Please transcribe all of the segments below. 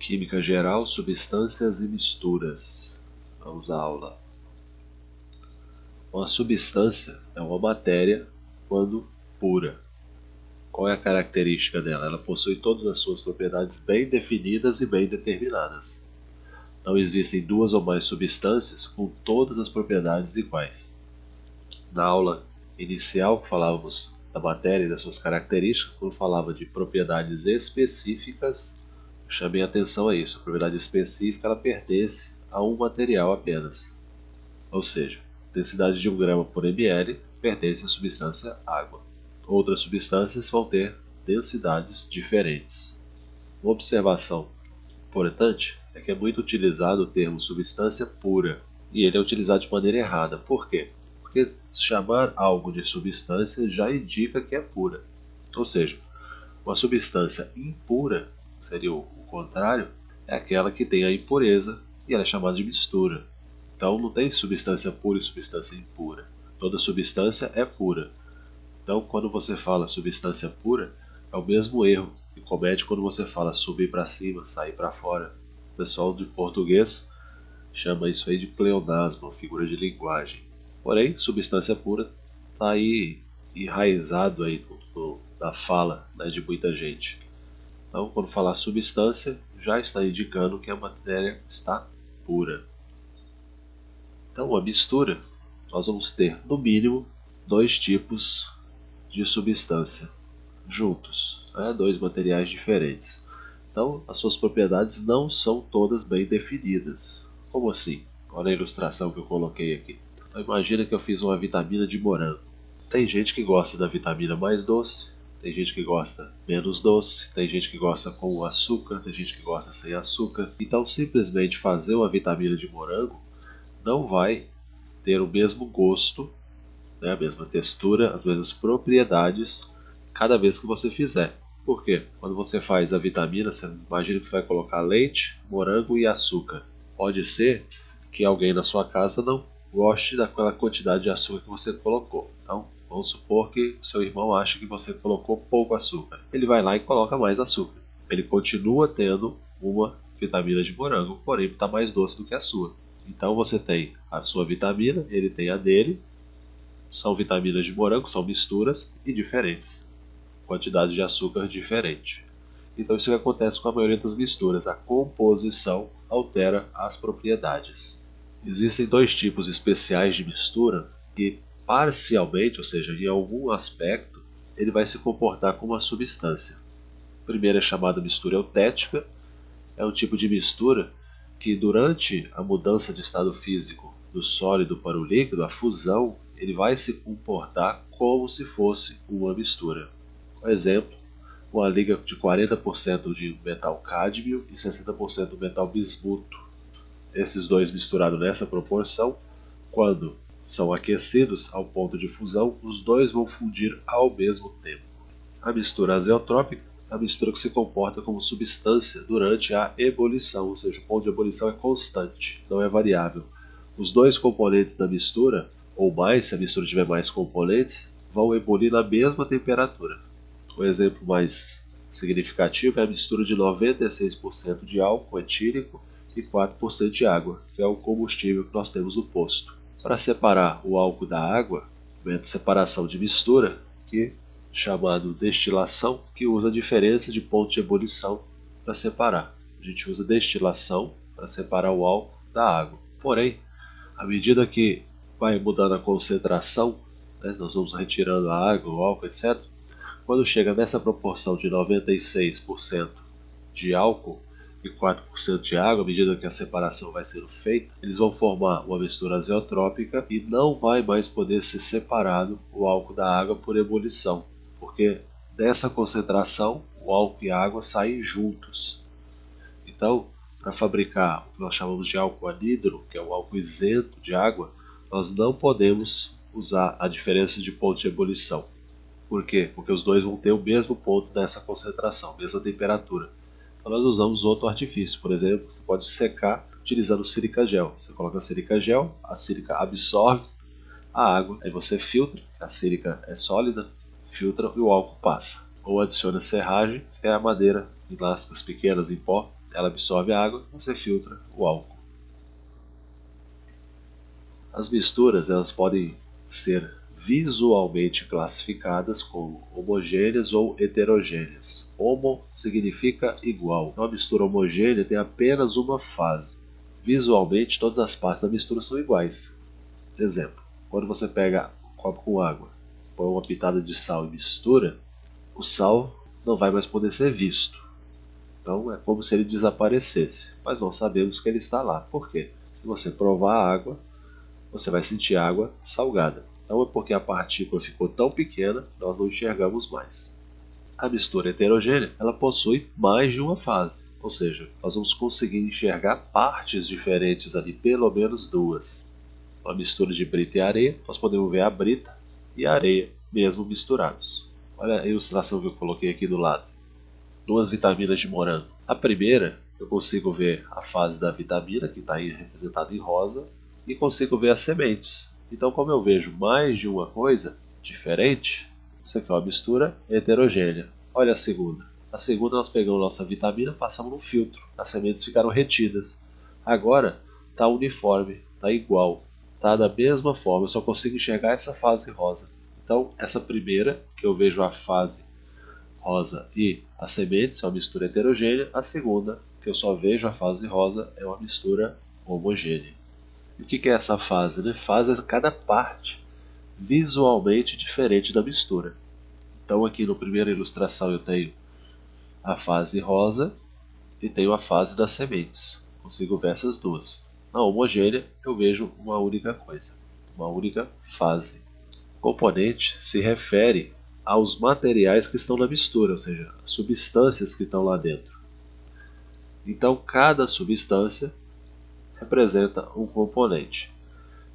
Química geral, substâncias e misturas. Vamos à aula. Uma substância é uma matéria quando pura. Qual é a característica dela? Ela possui todas as suas propriedades bem definidas e bem determinadas. Não existem duas ou mais substâncias com todas as propriedades iguais. Na aula inicial, falávamos da matéria e das suas características, quando falava de propriedades específicas, chamei a atenção a isso. A propriedade específica ela pertence a um material apenas. Ou seja, a densidade de 1 grama por ml pertence à substância água. Outras substâncias vão ter densidades diferentes. Uma observação importante é que é muito utilizado o termo substância pura, e ele é utilizado de maneira errada. Por quê? Porque chamar algo de substância já indica que é pura. Ou seja, uma substância impura, seria o contrário, é aquela que tem a impureza e ela é chamada de mistura. Então não tem substância pura e substância impura. Toda substância é pura. Então quando você fala substância pura, é o mesmo erro que comete quando você fala subir para cima, sair para fora. O pessoal de português chama isso aí de pleonasmo, figura de linguagem. Porém, substância pura está aí enraizado aí na fala, né, de muita gente. Então, quando falar substância, já está indicando que a matéria está pura. Então, a mistura, nós vamos ter, no mínimo, 2 tipos de substância juntos, né? 2 materiais diferentes. Então, as suas propriedades não são todas bem definidas. Como assim? Olha a ilustração que eu coloquei aqui. Então, imagina que eu fiz uma vitamina de morango. Tem gente que gosta da vitamina mais doce, tem gente que gosta menos doce, tem gente que gosta com açúcar, tem gente que gosta sem açúcar. Então, simplesmente fazer uma vitamina de morango não vai ter o mesmo gosto, né, a mesma textura, as mesmas propriedades cada vez que você fizer. Por quê? Quando você faz a vitamina, você imagina que você vai colocar leite, morango e açúcar. Pode ser que alguém na sua casa não goste daquela quantidade de açúcar que você colocou. Então, vamos supor que seu irmão acha que você colocou pouco açúcar. Ele vai lá e coloca mais açúcar. Ele continua tendo uma vitamina de morango, porém está mais doce do que a sua. Então você tem a sua vitamina, ele tem a dele. São vitaminas de morango, são misturas e diferentes. Quantidade de açúcar diferente. Então isso que acontece com a maioria das misturas. A composição altera as propriedades. Existem 2 tipos especiais de mistura que parcialmente, ou seja, em algum aspecto, ele vai se comportar como uma substância. A primeira é chamada mistura eutética. É um tipo de mistura que durante a mudança de estado físico do sólido para o líquido, a fusão, ele vai se comportar como se fosse uma mistura. Por exemplo, uma liga de 40% de metal cádmio e 60% de metal bismuto. Esses 2 misturados nessa proporção, quando são aquecidos ao ponto de fusão, os 2 vão fundir ao mesmo tempo. A mistura azeotrópica é a mistura que se comporta como substância durante a ebulição, ou seja, o ponto de ebulição é constante, não é variável. Os 2 componentes da mistura, ou mais, se a mistura tiver mais componentes, vão ebulir na mesma temperatura. O exemplo mais significativo é a mistura de 96% de álcool etílico e 4% de água, que é o combustível que nós temos no posto. Para separar o álcool da água, método de separação de mistura, que chamado destilação, que usa a diferença de ponto de ebulição para separar. A gente usa destilação para separar o álcool da água. Porém, à medida que vai mudando a concentração, né, nós vamos retirando a água, o álcool, etc. Quando chega nessa proporção de 96% de álcool e 4% de água, à medida que a separação vai sendo feita, eles vão formar uma mistura azeotrópica e não vai mais poder ser separado o álcool da água por ebulição, porque dessa concentração o álcool e a água saem juntos. Então, para fabricar o que nós chamamos de álcool anidro, que é o álcool isento de água, nós não podemos usar a diferença de ponto de ebulição. Por quê? Porque os 2 vão ter o mesmo ponto dessa concentração, mesma temperatura. Então nós usamos outro artifício. Por exemplo, você pode secar utilizando sílica gel. Você coloca a sílica gel, a sílica absorve a água, aí você filtra, a sílica é sólida, filtra e o álcool passa. Ou adiciona serragem, que é a madeira em lascas pequenas em pó, ela absorve a água, você filtra o álcool. As misturas elas podem ser visualmente classificadas como homogêneas ou heterogêneas. Homo significa igual. Uma mistura homogênea tem apenas uma fase. Visualmente, todas as partes da mistura são iguais. Exemplo, quando você pega um copo com água, põe uma pitada de sal e mistura, o sal não vai mais poder ser visto. Então é como se ele desaparecesse, mas nós sabemos que ele está lá. Por quê? Se você provar a água, você vai sentir água salgada. Então é porque a partícula ficou tão pequena que nós não enxergamos mais. A mistura heterogênea ela possui mais de uma fase, ou seja, nós vamos conseguir enxergar partes diferentes ali, pelo menos duas. Uma mistura de brita e areia, nós podemos ver a brita e a areia mesmo misturados. Olha a ilustração que eu coloquei aqui do lado. Duas vitaminas de morango. A primeira, eu consigo ver a fase da vitamina, que está aí representada em rosa, e consigo ver as sementes. Então, como eu vejo mais de uma coisa diferente, isso aqui é uma mistura heterogênea. Olha a segunda. A segunda nós pegamos nossa vitamina, passamos no filtro. As sementes ficaram retidas. Agora está uniforme, está igual, está da mesma forma. Eu só consigo enxergar essa fase rosa. Então, essa primeira, que eu vejo a fase rosa e as sementes, é uma mistura heterogênea. A segunda, que eu só vejo a fase rosa, é uma mistura homogênea. E o que é essa fase? Fase é cada parte visualmente diferente da mistura. Então aqui na primeira ilustração eu tenho a fase rosa e tenho a fase das sementes. Consigo ver essas duas. Na homogênea eu vejo uma única coisa, uma única fase. Componente se refere aos materiais que estão na mistura, ou seja, as substâncias que estão lá dentro. Então cada substância representa um componente.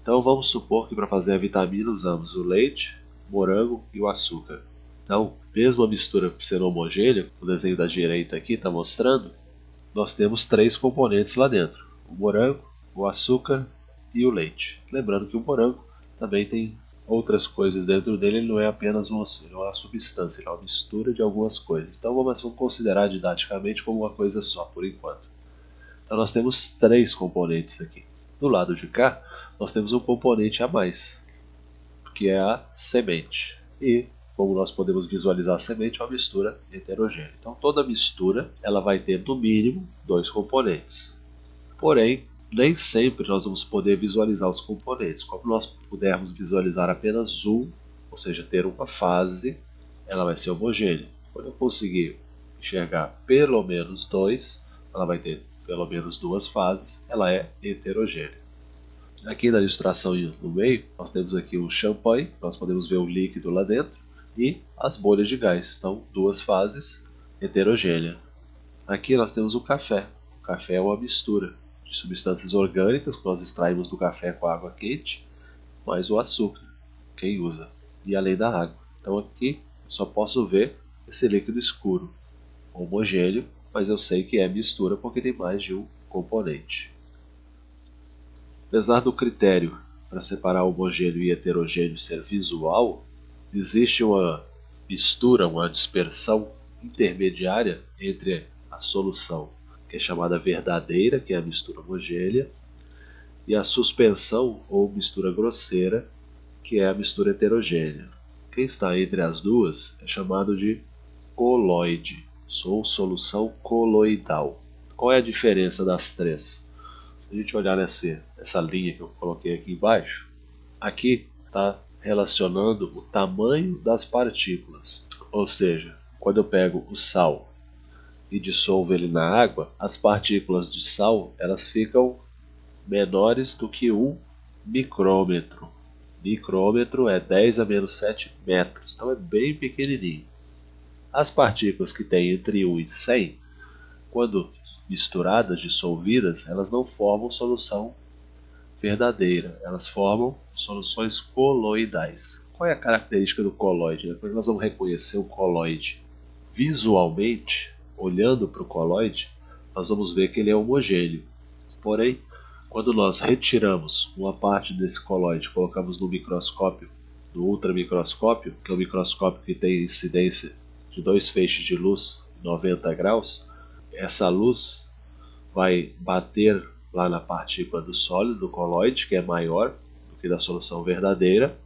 Então vamos supor que para fazer a vitamina usamos o leite, o morango e o açúcar. Então, mesmo a mistura sendo homogênea, o desenho da direita aqui está mostrando, nós temos três componentes lá dentro: o morango, o açúcar e o leite. Lembrando que o morango também tem outras coisas dentro dele, ele não é apenas uma substância, ele é uma mistura de algumas coisas. Então vamos considerar didaticamente como uma coisa só, por enquanto. Então nós temos três componentes aqui. Do lado de cá, nós temos um componente a mais, que é a semente. E, como nós podemos visualizar a semente, é uma mistura heterogênea. Então toda mistura ela vai ter no mínimo dois componentes. Porém, nem sempre nós vamos poder visualizar os componentes. Como nós pudermos visualizar apenas um, ou seja, ter uma fase, ela vai ser homogênea. Quando eu conseguir enxergar pelo menos dois, ela vai ter pelo menos duas fases, ela é heterogênea. Aqui na ilustração no meio, nós temos aqui um champanhe, nós podemos ver o líquido lá dentro, e as bolhas de gás, então duas fases, heterogênea. Aqui nós temos o café. O café é uma mistura de substâncias orgânicas que nós extraímos do café com água quente, mais o açúcar, quem usa, e além da água. Então aqui eu só posso ver esse líquido escuro, homogêneo, mas eu sei que é mistura porque tem mais de um componente. Apesar do critério para separar homogêneo e heterogêneo ser visual, existe uma mistura, uma dispersão intermediária entre a solução, que é chamada verdadeira, que é a mistura homogênea, e a suspensão ou mistura grosseira, que é a mistura heterogênea. Quem está entre as duas é chamado de coloide, ou solução coloidal. Qual é a diferença das três? Se a gente olhar essa linha que eu coloquei aqui embaixo, aqui está relacionando o tamanho das partículas. Ou seja, quando eu pego o sal e dissolvo ele na água, as partículas de sal elas ficam menores do que 1 micrômetro. Micrômetro é 10 a menos 7 metros, então é bem pequenininho. As partículas que têm entre 1 e 100, quando misturadas, dissolvidas, elas não formam solução verdadeira, elas formam soluções coloidais. Qual é a característica do coloide? Como nós vamos reconhecer o coloide? Visualmente, olhando para o coloide, nós vamos ver que ele é homogêneo. Porém, quando nós retiramos uma parte desse coloide, colocamos no microscópio, no ultramicroscópio, que é o microscópio que tem incidência de 2 feixes de luz 90 graus, essa luz vai bater lá na partícula do sólido, do colóide, que é maior do que da solução verdadeira,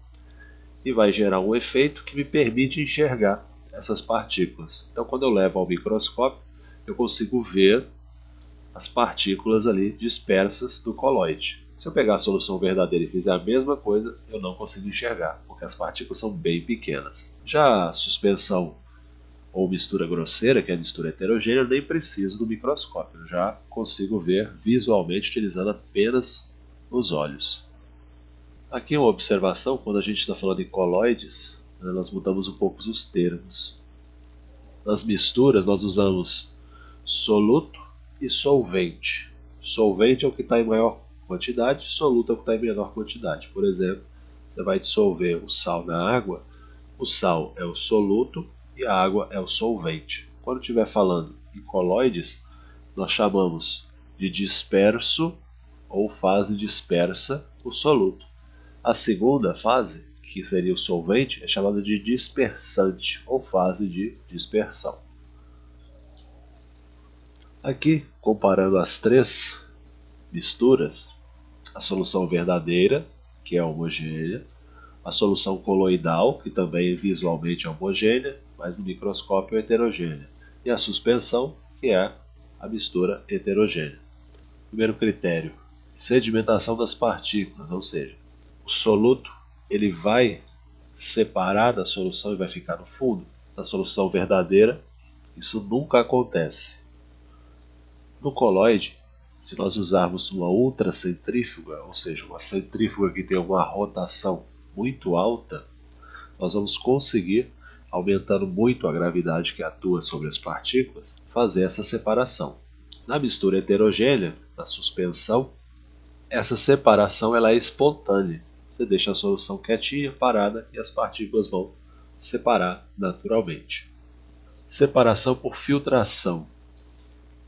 e vai gerar um efeito que me permite enxergar essas partículas. Então, quando eu levo ao microscópio, eu consigo ver as partículas ali dispersas do colóide. Se eu pegar a solução verdadeira e fizer a mesma coisa, eu não consigo enxergar, porque as partículas são bem pequenas. Já a suspensão ou mistura grosseira, que é a mistura heterogênea, eu nem preciso do microscópio, eu já consigo ver visualmente utilizando apenas os olhos. Aqui uma observação, quando a gente está falando em colóides, nós mudamos um pouco os termos. Nas misturas nós usamos soluto e solvente. Solvente é o que está em maior quantidade, soluto é o que está em menor quantidade. Por exemplo, você vai dissolver o sal na água, o sal é o soluto e a água é o solvente. Quando estiver falando em colóides, nós chamamos de disperso ou fase dispersa o soluto. A segunda fase, que seria o solvente, é chamada de dispersante ou fase de dispersão. Aqui, comparando as três misturas, a solução verdadeira, que é homogênea, a solução coloidal, que também visualmente é homogênea, mas no microscópio é heterogênea, e a suspensão, que é a mistura heterogênea. Primeiro critério, sedimentação das partículas, ou seja, o soluto ele vai separar da solução e vai ficar no fundo. Na solução verdadeira, isso nunca acontece. No colóide, se nós usarmos uma ultracentrífuga, ou seja, uma centrífuga que tem uma rotação muito alta, nós vamos conseguir, aumentando muito a gravidade que atua sobre as partículas, fazer essa separação. Na mistura heterogênea, na suspensão, essa separação ela é espontânea. Você deixa a solução quietinha, parada, e as partículas vão separar naturalmente. Separação por filtração.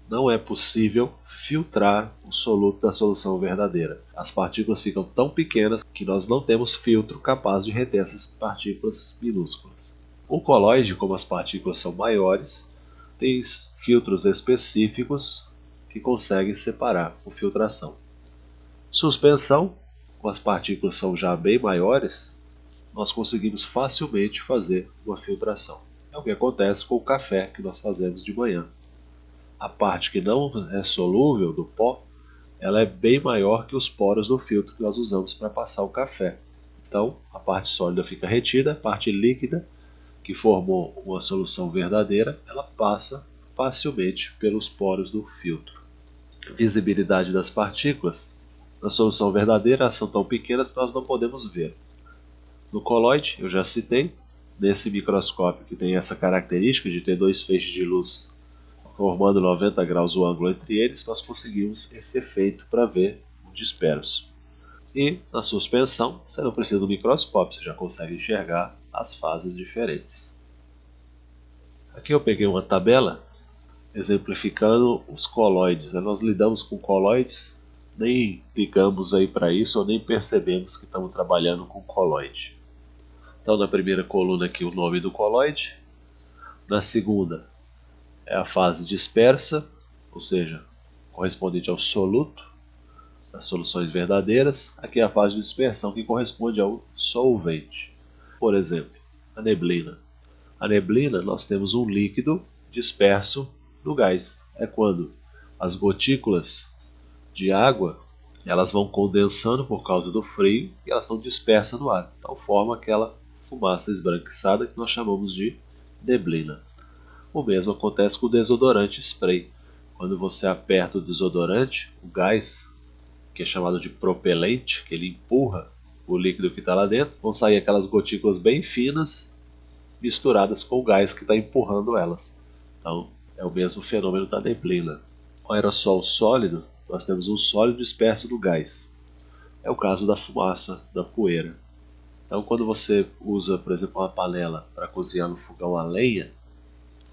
Não é possível filtrar o soluto da solução verdadeira. As partículas ficam tão pequenas que nós não temos filtro capaz de reter essas partículas minúsculas. O colóide, como as partículas são maiores, tem filtros específicos que conseguem separar por filtração. Suspensão, como as partículas são já bem maiores, nós conseguimos facilmente fazer uma filtração. É o que acontece com o café que nós fazemos de manhã. A parte que não é solúvel do pó, ela é bem maior que os poros do filtro que nós usamos para passar o café. Então, a parte sólida fica retida, a parte líquida, que formou uma solução verdadeira, ela passa facilmente pelos poros do filtro. Visibilidade das partículas. Na solução verdadeira, elas são tão pequenas que nós não podemos ver. No colóide, eu já citei, nesse microscópio que tem essa característica de ter dois feixes de luz formando 90 graus o ângulo entre eles, nós conseguimos esse efeito para ver o disperso. E na suspensão, você não precisa do microscópio, você já consegue enxergar as fases diferentes. Aqui eu peguei uma tabela exemplificando os colóides. Nós lidamos com colóides, nem ligamos aí para isso ou nem percebemos que estamos trabalhando com colóide. Então na primeira coluna aqui o nome do colóide, na segunda é a fase dispersa, ou seja, correspondente ao soluto, das soluções verdadeiras. Aqui é a fase de dispersão, que corresponde ao solvente. Por exemplo, a neblina. A neblina, nós temos um líquido disperso no gás. É quando as gotículas de água elas vão condensando por causa do frio e elas estão dispersas no ar. Então forma aquela fumaça esbranquiçada que nós chamamos de neblina. O mesmo acontece com o desodorante spray. Quando você aperta o desodorante, o gás, que é chamado de propelente, que ele empurra o líquido que está lá dentro, vão sair aquelas gotículas bem finas, misturadas com o gás que está empurrando elas. Então, é o mesmo fenômeno da neblina. O aerossol sólido, nós temos um sólido disperso no gás. É o caso da fumaça, da poeira. Então, quando você usa, por exemplo, uma panela para cozinhar no fogão a lenha,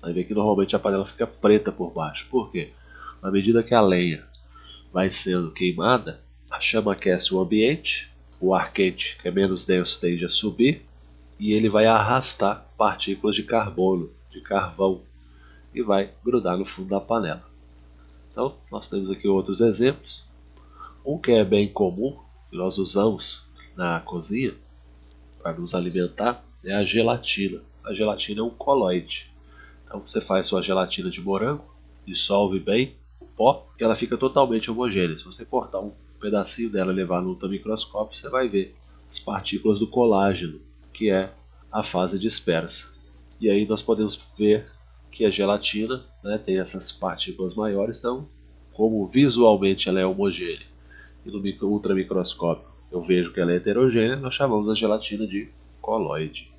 vai ver que normalmente a panela fica preta por baixo. Por quê? À medida que a lenha vai sendo queimada, a chama aquece o ambiente, o ar quente, que é menos denso, tende a subir, e ele vai arrastar partículas de carbono, de carvão, e vai grudar no fundo da panela. Então, nós temos aqui outros exemplos. Um que é bem comum, que nós usamos na cozinha para nos alimentar, é a gelatina. A gelatina é um colóide. Então você faz sua gelatina de morango, dissolve bem o pó e ela fica totalmente homogênea. Se você cortar um pedacinho dela e levar no ultramicroscópio, você vai ver as partículas do colágeno, que é a fase dispersa. E aí nós podemos ver que a gelatina, né, tem essas partículas maiores, então como visualmente ela é homogênea e no ultramicroscópio eu vejo que ela é heterogênea, nós chamamos a gelatina de colóide.